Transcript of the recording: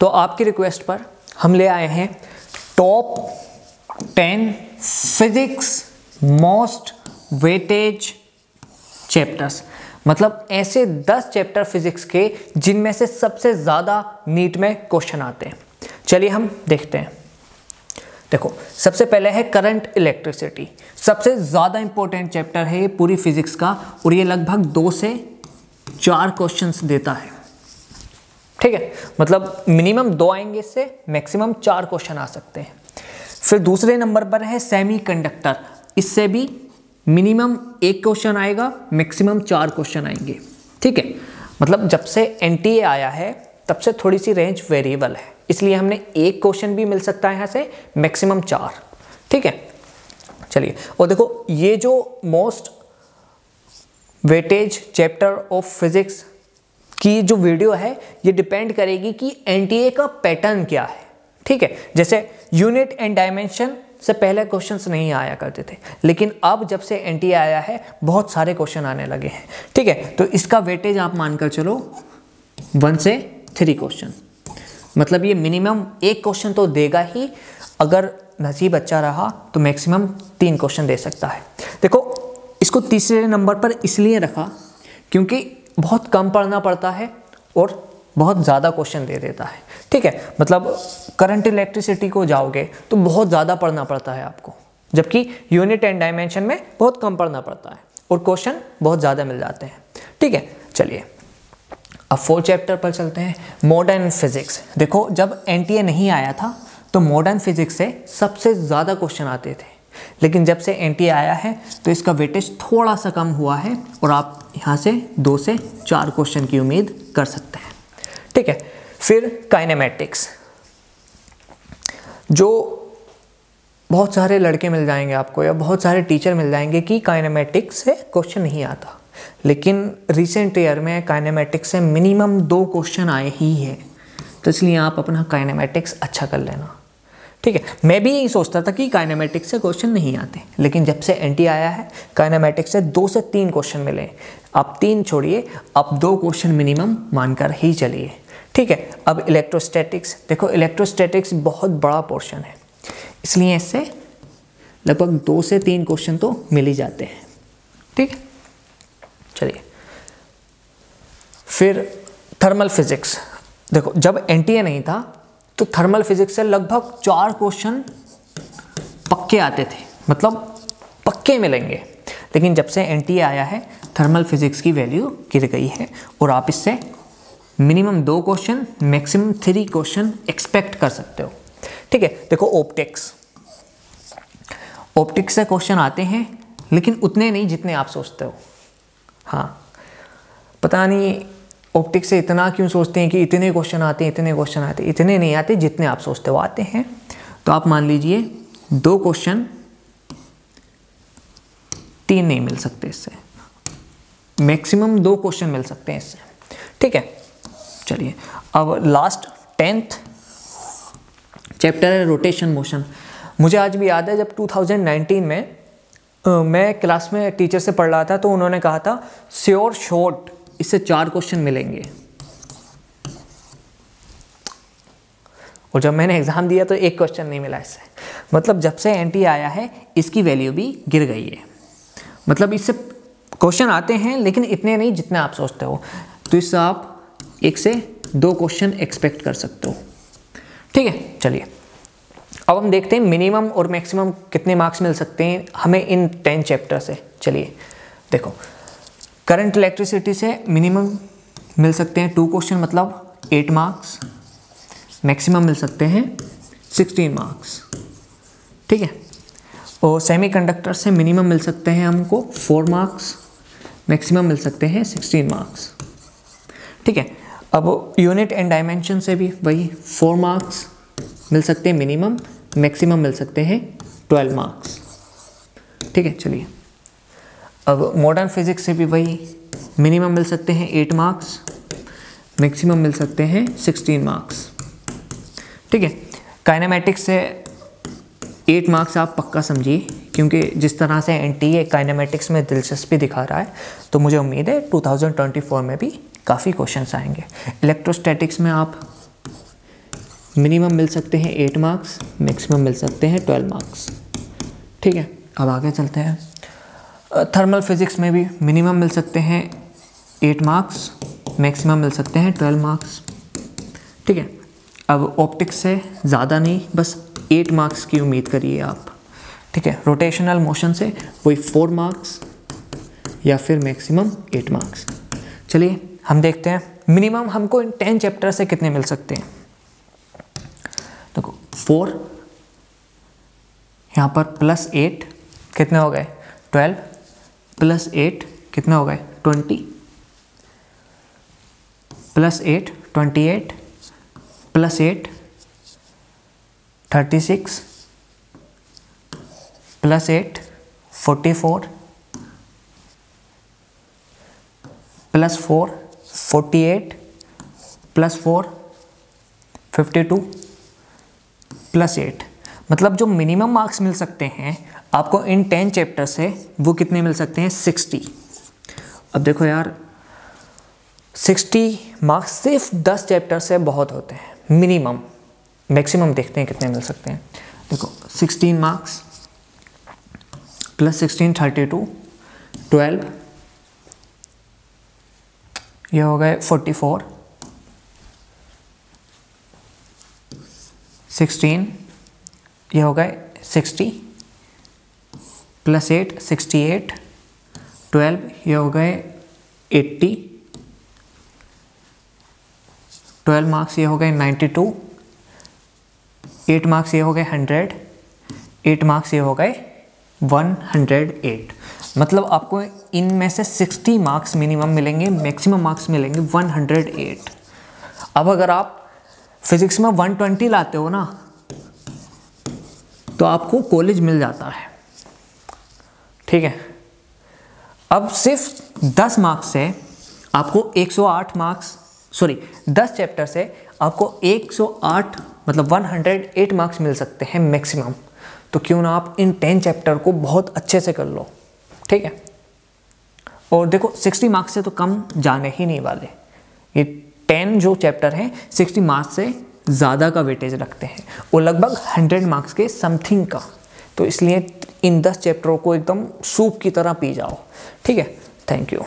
तो आपकी रिक्वेस्ट पर हम ले आए हैं top 10 physics most weightage chapters, मतलब ऐसे 10 चैप्टर फिजिक्स के जिनमें से सबसे ज़्यादा नीट में क्वेश्चन आते हैं। चलिए हम देखते हैं। देखो, सबसे पहले है करंट इलेक्ट्रिसिटी। सबसे ज़्यादा इंपॉर्टेंट चैप्टर है ये पूरी फिजिक्स का, और ये लगभग 2 से 4 क्वेश्चंस देता है। ठीक है, मतलब मिनिमम 2 आएंगे, इससे मैक्सिमम 4 क्वेश्चन आ सकते हैं। फिर दूसरे नंबर पर है सेमीकंडक्टर। इससे भी मिनिमम 1 क्वेश्चन आएगा, मैक्सिमम 4 क्वेश्चन आएंगे। ठीक है, मतलब जब से एनटीए आया है तब से थोड़ी सी रेंज वेरिएबल है, इसलिए हमने 1 क्वेश्चन भी मिल सकता है यहाँ से, मैक्सिमम 4। ठीक है, चलिए, और देखो ये जो most weightage chapter of physics की जो वीडियो है ये डिपेंड करेगी कि एनटीए का पैटर्न क्या है। ठीक है, जैसे यूनिट एंड डायमेंशन से पहले क्वेश्चंस नहीं आया करते थे, लेकिन अब जब से एनटीए आया है बहुत सारे क्वेश्चन आने लगे हैं। ठीक है, तो इसका वेटेज आप मानकर चलो 1 से 3 क्वेश्चन, मतलब ये मिनिमम 1 क्वेश्चन तो देगा ही, अगर नसीब अच्छा रहा तो मैक्सिमम 3 क्वेश्चन दे सकता है। देखो, इसको तीसरे नंबर पर इसलिए रखा क्योंकि बहुत कम पढ़ना पड़ता है और बहुत ज़्यादा क्वेश्चन दे देता है। ठीक है, मतलब करंट इलेक्ट्रिसिटी को जाओगे तो बहुत ज़्यादा पढ़ना पड़ता है आपको, जबकि यूनिट एंड डायमेंशन में बहुत कम पढ़ना पड़ता है और क्वेश्चन बहुत ज़्यादा मिल जाते हैं। ठीक है, चलिए अब 4 चैप्टर पर चलते हैं, मॉडर्न फिजिक्स। देखो, जब एनटीए नहीं आया था तो मॉडर्न फिजिक्स से सबसे ज़्यादा क्वेश्चन आते थे, लेकिन जब से एनटीए आया है तो इसका वेटेज थोड़ा सा कम हुआ है और आप यहाँ से 2 से 4 क्वेश्चन की उम्मीद कर सकते हैं। ठीक है, फिर काइनेमेटिक्स, जो बहुत सारे लड़के मिल जाएंगे आपको या बहुत सारे टीचर मिल जाएंगे कि काइनेमेटिक्स से क्वेश्चन नहीं आता, लेकिन रिसेंट ईयर में काइनेमेटिक्स से मिनिमम 2 क्वेश्चन आए ही हैं, तो इसलिए आप अपना काइनेमेटिक्स अच्छा कर लेना। ठीक है, मैं भी यही सोचता था कि काइनेमेटिक्स से क्वेश्चन नहीं आते, लेकिन जब से एनटी आया है काइनेमेटिक्स से 2 से 3 क्वेश्चन मिले। आप 3 छोड़िए, आप 2 क्वेश्चन मिनिमम मानकर ही चलिए। ठीक है, अब इलेक्ट्रोस्टैटिक्स। देखो, इलेक्ट्रोस्टैटिक्स बहुत बड़ा पोर्शन है, इसलिए इससे लगभग 2 से 3 क्वेश्चन तो मिल ही जाते हैं। ठीक है, चलिए फिर थर्मल फिजिक्स। देखो, जब एनटीए नहीं था तो थर्मल फिजिक्स से लगभग 4 क्वेश्चन पक्के आते थे, मतलब पक्के मिलेंगे, लेकिन जब से एनटीए आया है थर्मल फिजिक्स की वैल्यू गिर गई है और आप इससे minimum 2 question maximum 3 question expect कर सकते हो। ठीक है, देखो ऑप्टिक्स से क्वेश्चन आते हैं, लेकिन उतने नहीं जितने आप सोचते हो। हाँ, पता नहीं ऑप्टिक्स से इतना क्यों सोचते हैं कि इतने क्वेश्चन आते हैं, इतने क्वेश्चन आते हैं। इतने नहीं आते जितने आप सोचते हो आते हैं। तो आप मान लीजिए 2 क्वेश्चन 3 नहीं मिल सकते इससे, मैक्सिमम 2 क्वेश्चन मिल सकते हैं इससे। ठीक है, चलिए अब लास्ट 10th चैप्टर है रोटेशन मोशन। मुझे आज भी याद है जब 2019 में मैं क्लास में टीचर से पढ़ रहा था तो उन्होंने कहा था श्योर शॉर्ट इससे 4 क्वेश्चन मिलेंगे, और जब मैंने एग्जाम दिया तो 1 क्वेश्चन नहीं मिला इससे। मतलब जब से एनटी आया है इसकी वैल्यू भी गिर गई है, मतलब इससे क्वेश्चन आते हैं लेकिन इतने नहीं जितने आप सोचते हो, तो इससे आप 1 से 2 क्वेश्चन एक्सपेक्ट कर सकते हो। ठीक है, चलिए अब हम देखते हैं मिनिमम और मैक्सिमम कितने मार्क्स मिल सकते हैं हमें इन 10 चैप्टर से। चलिए देखो, करंट इलेक्ट्रिसिटी से मिनिमम मिल सकते हैं 2 क्वेश्चन, मतलब 8 मार्क्स, मैक्सिमम मिल सकते हैं 16 मार्क्स। ठीक है, और सेमीकंडक्टर से मिनिमम मिल सकते हैं हमको 4 मार्क्स, मैक्सिमम मिल सकते हैं 16 मार्क्स। ठीक है, अब यूनिट एंड डायमेंशन से भी वही 4 मार्क्स मिल सकते हैं मिनिमम, मैक्सिमम मिल सकते हैं 12 मार्क्स। ठीक है, चलिए अब मॉडर्न फिजिक्स से भी वही मिनिमम मिल सकते हैं 8 मार्क्स, मैक्सिमम मिल सकते हैं 16 मार्क्स। ठीक है, काइनेमेटिक्स से 8 मार्क्स आप पक्का समझिए, क्योंकि जिस तरह से एनटीए काइनेमेटिक्स में दिलचस्पी दिखा रहा है तो मुझे उम्मीद है 2024 में भी काफ़ी क्वेश्चंस आएंगे। इलेक्ट्रोस्टैटिक्स में आप मिनिमम मिल सकते हैं 8 मार्क्स, मैक्सिमम मिल सकते हैं 12 मार्क्स। ठीक है, अब आगे चलते हैं। थर्मल फिजिक्स में भी मिनिमम मिल सकते हैं 8 मार्क्स, मैक्सिमम मिल सकते हैं 12 मार्क्स। ठीक है, अब ऑप्टिक्स से ज़्यादा नहीं, बस 8 मार्क्स की उम्मीद करिए आप। ठीक है, रोटेशनल मोशन से वही 4 मार्क्स या फिर मैक्सिमम 8 मार्क्स। चलिए हम देखते हैं मिनिमम हमको इन 10 चैप्टर से कितने मिल सकते हैं। देखो 4 यहाँ पर +8 कितने हो गए 12, +8 कितने हो गए 20, +8 28, +8 36, +8 44, +4 48, +4 52, +8। मतलब जो मिनिमम मार्क्स मिल सकते हैं आपको इन 10 चैप्टर से वो कितने मिल सकते हैं 60। अब देखो यार 60 मार्क्स सिर्फ 10 चैप्टर से बहुत होते हैं मिनिमम। मैक्सिमम देखते हैं कितने मिल सकते हैं। देखो 16 मार्क्स +16 32, 12 ये हो गए 44, 16 ये हो गए 60, +8 68, 12 ये हो गए 80, 12 मार्क्स ये हो गए 92, 8 मार्क्स ये हो गए 100, 8 मार्क्स ये हो गए 108। मतलब आपको इनमें से 60 मार्क्स मिनिमम मिलेंगे, मैक्सिमम मार्क्स मिलेंगे 108। अब अगर आप फिजिक्स में 120 लाते हो ना तो आपको कॉलेज मिल जाता है। ठीक है, अब सिर्फ 10 मार्क्स से आपको 108 मार्क्स, 10 चैप्टर से आपको 108 मतलब 108 मार्क्स मिल सकते हैं मैक्सिमम। तो क्यों ना आप इन 10 चैप्टर को बहुत अच्छे से कर लो। ठीक है, और देखो 60 मार्क्स से तो कम जाने ही नहीं वाले। ये 10 जो चैप्टर हैं 60 मार्क्स से ज़्यादा का वेटेज रखते हैं, वो लगभग 100 मार्क्स के समथिंग का। तो इसलिए इन 10 चैप्टरों को एकदम सूप की तरह पी जाओ। ठीक है, थैंक यू।